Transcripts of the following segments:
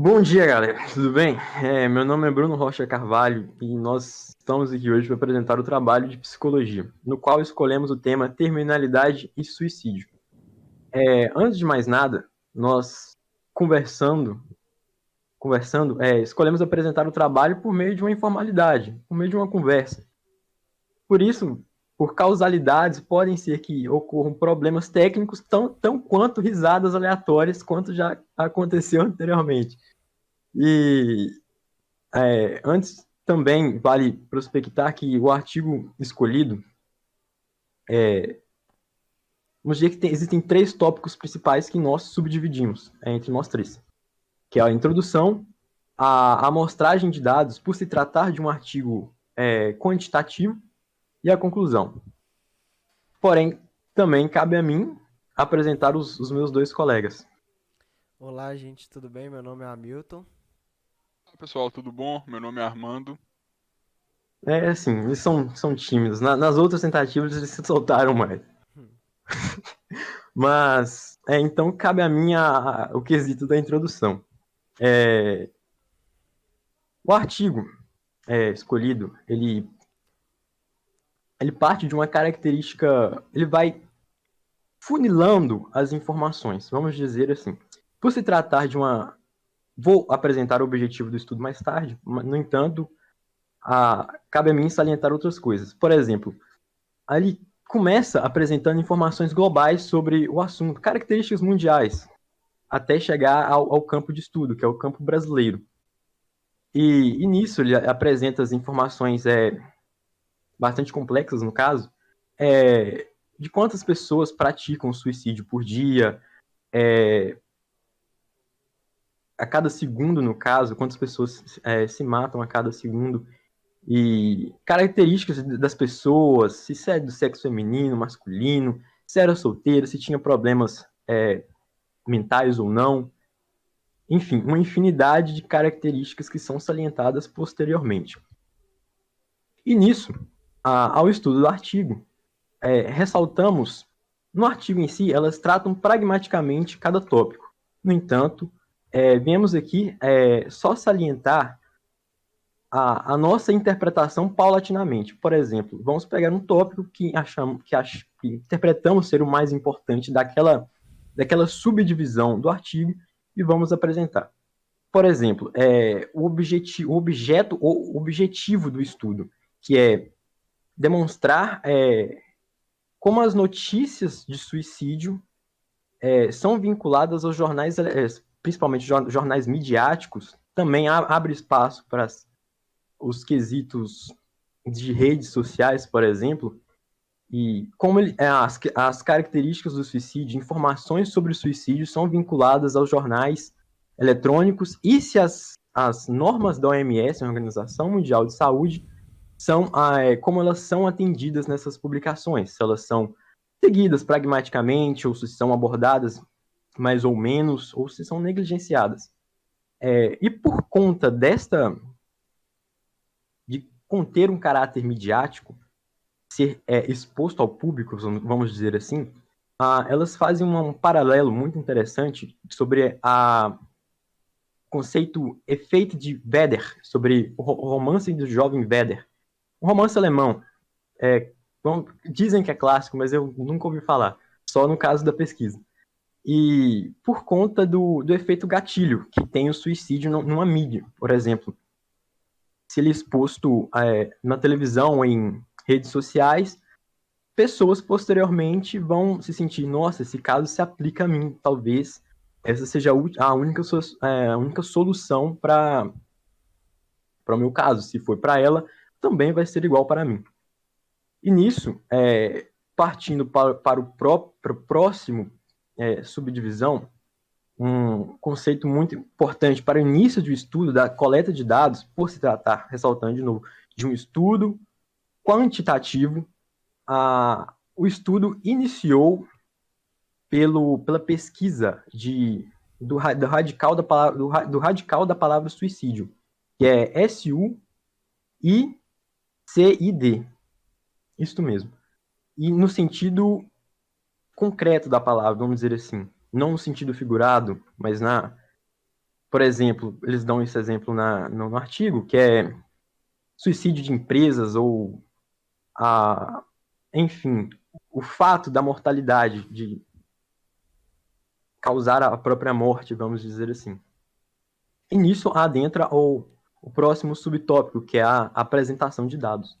Bom dia, galera. Tudo bem? Meu nome é Bruno Rocha Carvalho e nós estamos aqui hoje para apresentar o trabalho de psicologia, no qual escolhemos o tema terminalidade e suicídio. Antes de mais nada, nós escolhemos apresentar o trabalho por meio de uma informalidade, por meio de uma conversa. Por isso, por causalidades, podem ser que ocorram problemas técnicos tão quanto risadas aleatórias quanto já aconteceu anteriormente. E antes, também vale prospectar que o artigo escolhido, vamos dizer que existem três tópicos principais que nós subdividimos entre nós três, que é a introdução, a amostragem de dados, por se tratar de um artigo quantitativo, e a conclusão. Porém, também cabe a mim apresentar os meus dois colegas. Olá, gente, tudo bem? Meu nome é Hamilton. Olá pessoal, tudo bom? Meu nome é Armando. Assim, eles são tímidos. Nas outras tentativas, eles se soltaram mais. Hum. Mas, então, cabe a mim o quesito da introdução. O artigo escolhido, ele parte de uma característica, ele vai funilando as informações, vamos dizer assim. Por se tratar de uma... Vou apresentar o objetivo do estudo mais tarde, no entanto, cabe a mim salientar outras coisas. Por exemplo, ali começa apresentando informações globais sobre o assunto, características mundiais, até chegar ao campo de estudo, que é o campo brasileiro. E nisso ele apresenta as informações bastante complexas, no caso, de quantas pessoas praticam suicídio por dia, a cada segundo, no caso, quantas pessoas se matam a cada segundo, e características das pessoas, se é do sexo feminino, masculino, se era solteiro, se tinha problemas mentais ou não. Enfim, uma infinidade de características que são salientadas posteriormente. E nisso, ao estudo do artigo, ressaltamos, no artigo em si, elas tratam pragmaticamente cada tópico. No entanto, viemos aqui só salientar a nossa interpretação paulatinamente. Por exemplo, vamos pegar um tópico que interpretamos ser o mais importante daquela subdivisão do artigo e vamos apresentar. Por exemplo, o objetivo do estudo, que é demonstrar como as notícias de suicídio são vinculadas aos jornais, principalmente jornais midiáticos, também abre espaço para os quesitos de redes sociais, por exemplo, e como as características do suicídio, informações sobre o suicídio são vinculadas aos jornais eletrônicos e se as normas da OMS, a Organização Mundial de Saúde, como elas são atendidas nessas publicações, se elas são seguidas pragmaticamente, ou se são abordadas mais ou menos, ou se são negligenciadas. E por conta de conter um caráter midiático, ser exposto ao público, vamos dizer assim, elas fazem um paralelo muito interessante sobre o conceito efeito de Weber, sobre o romance do jovem Weber. Um romance alemão. Dizem que é clássico, mas eu nunca ouvi falar, só no caso da pesquisa. E por conta do efeito gatilho que tem o suicídio numa mídia, por exemplo. Se ele é exposto na televisão, em redes sociais, pessoas posteriormente vão se sentir, nossa, esse caso se aplica a mim, talvez essa seja a única solução para o meu caso. Se for para ela, também vai ser igual para mim. E nisso, partindo para o próximo subdivisão, um conceito muito importante para o início do estudo da coleta de dados, por se tratar, ressaltando de novo, de um estudo quantitativo, o estudo iniciou pela pesquisa do radical da palavra suicídio, que é SUICID. Isso mesmo. E no sentido concreto da palavra, vamos dizer assim, não no sentido figurado, mas por exemplo, eles dão esse exemplo no artigo, que é suicídio de empresas ou, enfim, o fato da mortalidade, de causar a própria morte, vamos dizer assim. E nisso adentra o próximo subtópico, que é a apresentação de dados.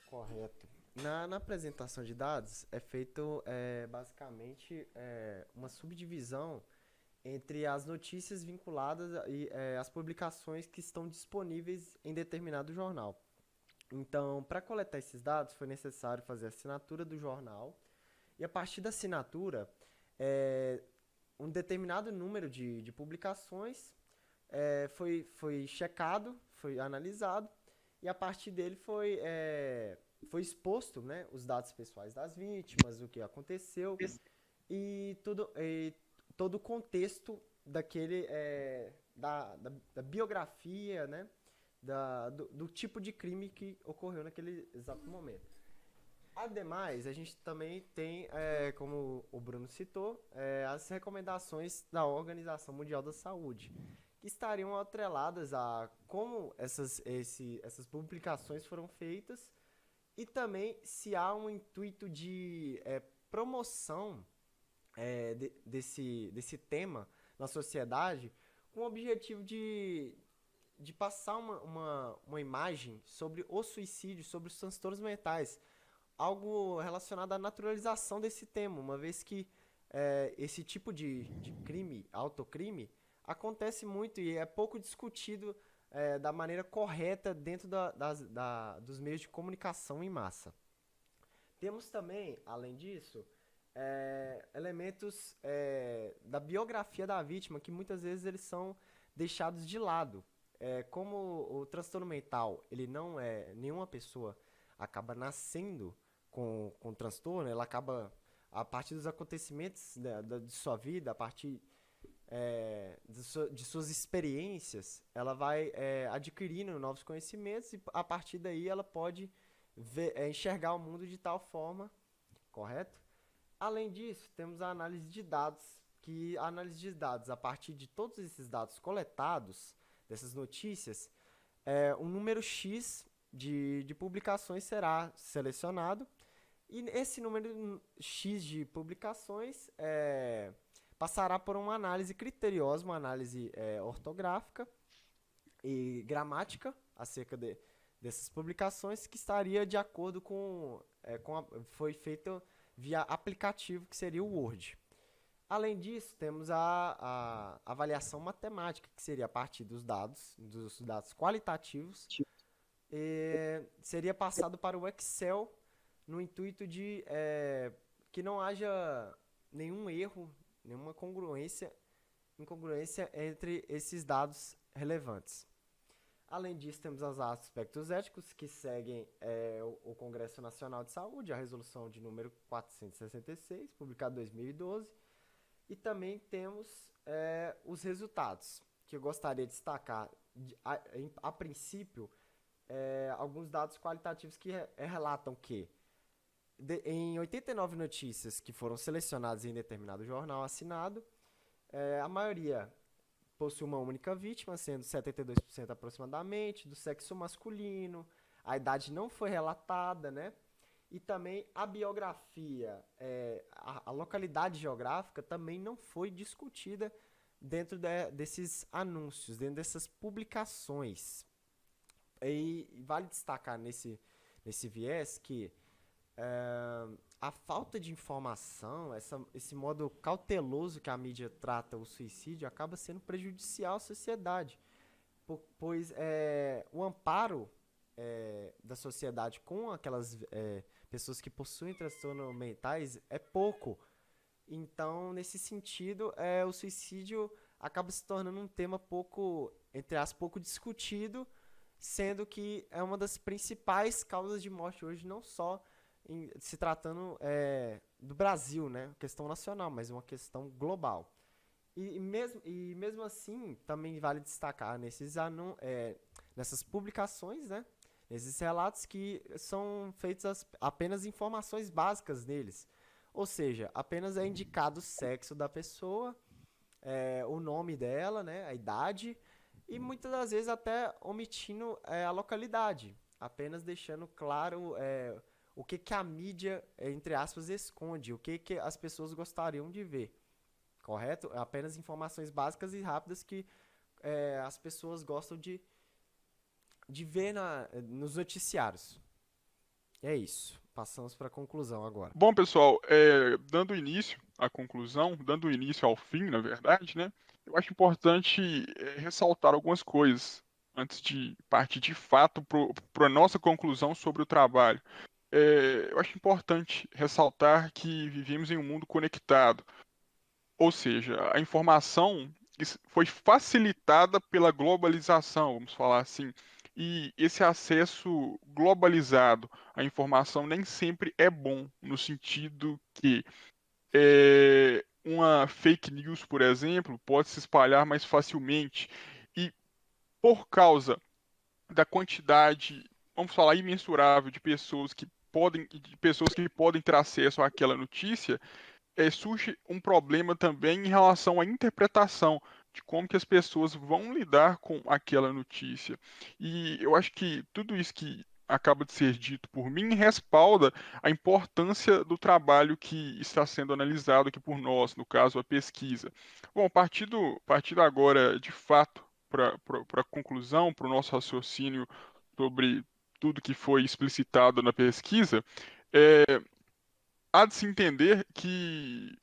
Correto. Na apresentação de dados é feito basicamente uma subdivisão entre as notícias vinculadas e as publicações que estão disponíveis em determinado jornal. Então, para coletar esses dados, foi necessário fazer a assinatura do jornal e a partir da assinatura, um determinado número de publicações foi checado, foi analisado e a partir dele foi exposto, né, os dados pessoais das vítimas, o que aconteceu e todo o contexto daquele da biografia, né, do tipo de crime que ocorreu naquele exato momento. Ademais, a gente também tem, como o Bruno citou, as recomendações da Organização Mundial da Saúde, que estariam atreladas a como essas publicações foram feitas e também se há um intuito de promoção desse tema na sociedade com o objetivo de passar uma imagem sobre o suicídio, sobre os transtornos mentais, algo relacionado à naturalização desse tema, uma vez que esse tipo de crime, autocrime, acontece muito e é pouco discutido da maneira correta dentro dos meios de comunicação em massa. Temos também, além disso, elementos da biografia da vítima que muitas vezes eles são deixados de lado. Como o transtorno mental, ele não é nenhuma pessoa acaba nascendo com transtorno, ela acaba a partir dos acontecimentos de sua vida, a partir de suas experiências, ela vai adquirindo novos conhecimentos e a partir daí ela pode enxergar o mundo de tal forma, correto? Além disso, temos a análise de dados, que a análise de dados, a partir de todos esses dados coletados, dessas notícias, um número X de publicações será selecionado e esse número X de publicações passará por uma análise criteriosa, uma análise ortográfica e gramática acerca dessas publicações que estaria de acordo foi feito via aplicativo que seria o Word. Além disso, temos a avaliação matemática, que seria a partir dos dados qualitativos, seria passado para o Excel no intuito de que não haja nenhum erro, nenhuma incongruência entre esses dados relevantes. Além disso, temos os aspectos éticos que seguem o Congresso Nacional de Saúde, a resolução de número 466, publicada em 2012, e também temos os resultados, que eu gostaria de destacar, a princípio, alguns dados qualitativos que relatam que em 89 notícias que foram selecionadas em determinado jornal assinado, a maioria possui uma única vítima, sendo 72% aproximadamente, do sexo masculino, a idade não foi relatada, né? E também a biografia, a localidade geográfica também não foi discutida dentro desses anúncios, dentro dessas publicações. E vale destacar nesse viés que a falta de informação, esse modo cauteloso que a mídia trata o suicídio acaba sendo prejudicial à sociedade, pois o amparo da sociedade com aquelas pessoas que possuem transtornos mentais é pouco. Então, nesse sentido, o suicídio acaba se tornando um tema pouco, entre aspas, pouco discutido, sendo que é uma das principais causas de morte hoje, não só se tratando do Brasil, né, questão nacional, mas uma questão global. E mesmo assim, também vale destacar nessas publicações, né, nesses relatos que são feitas apenas informações básicas neles. Ou seja, apenas é indicado o sexo da pessoa o nome dela, né, a idade, e muitas das vezes até omitindo a localidade, apenas deixando claro o que, que a mídia, entre aspas, esconde, o que, que as pessoas gostariam de ver, correto? Apenas informações básicas e rápidas que as pessoas gostam de ver nos noticiários. É isso. Passamos para a conclusão agora. Bom, pessoal, dando início à conclusão, dando início ao fim, na verdade, né? Eu acho importante ressaltar algumas coisas antes de partir de fato para a nossa conclusão sobre o trabalho. Eu acho importante ressaltar que vivemos em um mundo conectado, ou seja, a informação foi facilitada pela globalização, vamos falar assim. E esse acesso globalizado à informação nem sempre é bom, no sentido que uma fake news, por exemplo, pode se espalhar mais facilmente. E por causa da quantidade, vamos falar, imensurável de pessoas que podem ter acesso àquela notícia, surge um problema também em relação à interpretação de como que as pessoas vão lidar com aquela notícia. E eu acho que tudo isso que acaba de ser dito por mim respalda a importância do trabalho que está sendo analisado aqui por nós, no caso a pesquisa. Bom, partindo agora de fato para a conclusão, para o nosso raciocínio sobre tudo que foi explicitado na pesquisa, é, há de se entender que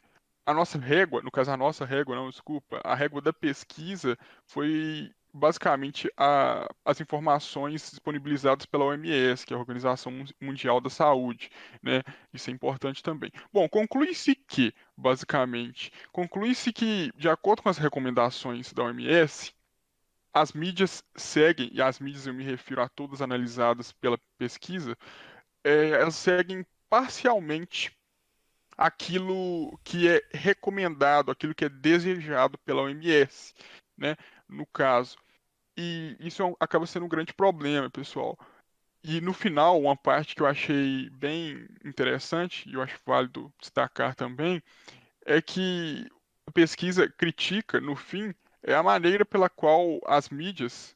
a nossa régua, no caso a nossa régua, não, desculpa, a régua da pesquisa foi basicamente as informações disponibilizadas pela OMS, que é a Organização Mundial da Saúde, né? Isso é importante também. Bom, conclui-se que, de acordo com as recomendações da OMS, as mídias seguem, e as mídias eu me refiro a todas analisadas pela pesquisa, elas seguem parcialmente aquilo que é recomendado, aquilo que é desejado pela OMS, né? No caso. E isso acaba sendo um grande problema, pessoal. E no final, uma parte que eu achei bem interessante, e eu acho válido destacar também, é que a pesquisa critica, no fim, a maneira pela qual as mídias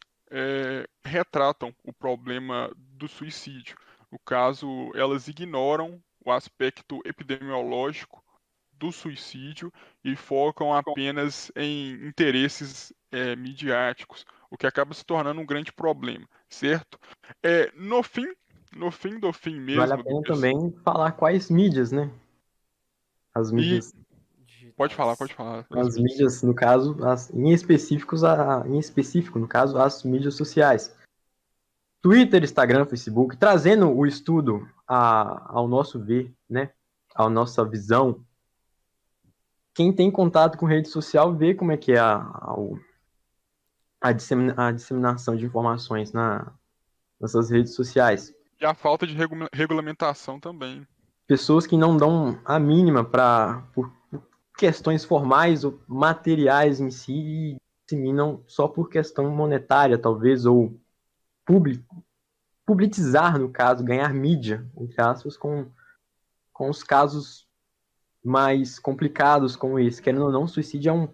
retratam o problema do suicídio. No caso, elas ignoram o aspecto epidemiológico do suicídio e focam apenas em interesses midiáticos, o que acaba se tornando um grande problema, certo? No fim do fim Vale a mesmo do pena também falar quais mídias, né? As e mídias, pode Digitais. falar as as mídias. mídias, no caso, em específico, no caso, as mídias sociais. Twitter, Instagram, Facebook, trazendo o estudo ao nosso ver, né? À nossa visão. Quem tem contato com rede social vê como é que é a disseminação de informações nessas redes sociais. E a falta de regulamentação também. Pessoas que não dão a mínima por questões formais ou materiais em si e disseminam só por questão monetária, talvez, ou publicizar, no caso, ganhar mídia, entre aspas, com os casos mais complicados como esse. Querendo ou não, o suicídio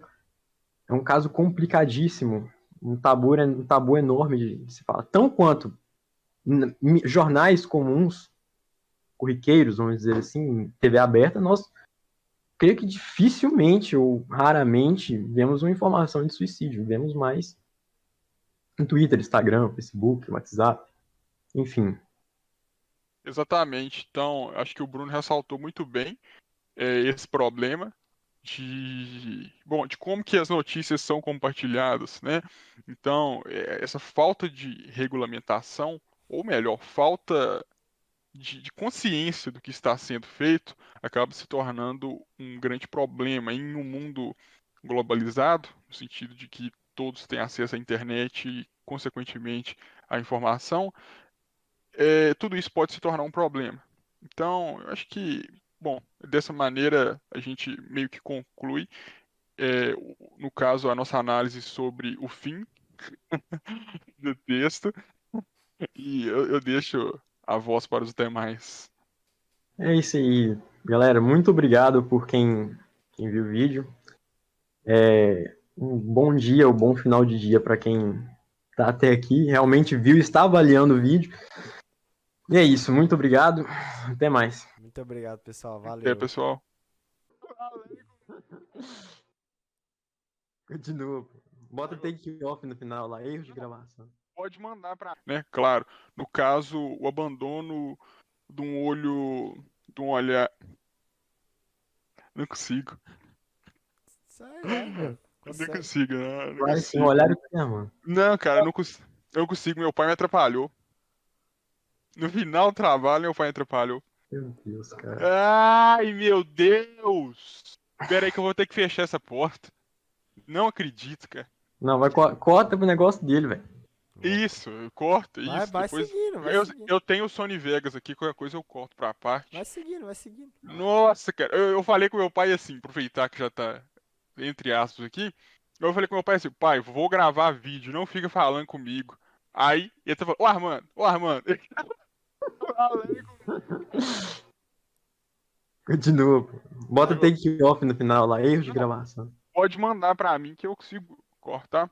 é um caso complicadíssimo, um tabu enorme de se falar. Tão quanto jornais comuns, corriqueiros, vamos dizer assim, TV aberta, nós creio que dificilmente ou raramente vemos uma informação de suicídio. Vemos mais no Twitter, Instagram, Facebook, WhatsApp, enfim. Exatamente. Então, acho que o Bruno ressaltou muito bem esse problema de como que as notícias são compartilhadas, né? Então, essa falta de regulamentação, ou melhor, falta de consciência do que está sendo feito, acaba se tornando um grande problema em um mundo globalizado, no sentido de que todos têm acesso à internet e, consequentemente, à informação. Tudo isso pode se tornar um problema. Então, eu acho que, bom, dessa maneira a gente meio que conclui, no caso, a nossa análise sobre o fim do texto, e eu deixo a voz para os demais. É isso aí, galera. Muito obrigado por quem viu o vídeo. Um bom dia ou bom final de dia para quem tá até aqui, realmente viu e está avaliando o vídeo. E é isso, muito obrigado. Até mais. Muito obrigado, pessoal. Até, Valeu. pessoal. Continua. Bota take off no final lá, erro de gravação. Pode mandar pra, né? Claro. No caso, o abandono de um olho, de um olhar. Não consigo. Isso aí, vai, mano. Eu não Consegue. consigo, não Vai sim, consigo. olhar o que é, mano. Não, cara, eu não consigo. Meu pai me atrapalhou. No final do trabalho, meu pai me atrapalhou. Meu Deus, cara. Ai, meu Deus! Pera aí que eu vou ter que fechar essa porta. Não acredito, cara. Não, vai, corta pro negócio dele, velho. Isso, corta Vai, isso. vai Depois seguindo, vai eu, seguindo. eu tenho o Sony Vegas aqui, qualquer coisa eu corto pra parte. Vai seguindo, vai seguindo. Nossa, cara, eu falei com meu pai assim, aproveitar que já tá entre aspas aqui. Eu falei com meu pai assim, pai, vou gravar vídeo, não fica falando comigo. Aí ele tá falando, ô Armando. Falei Continua, pô. Bota take off no final lá, erro de gravação. Pode mandar pra mim que eu consigo cortar.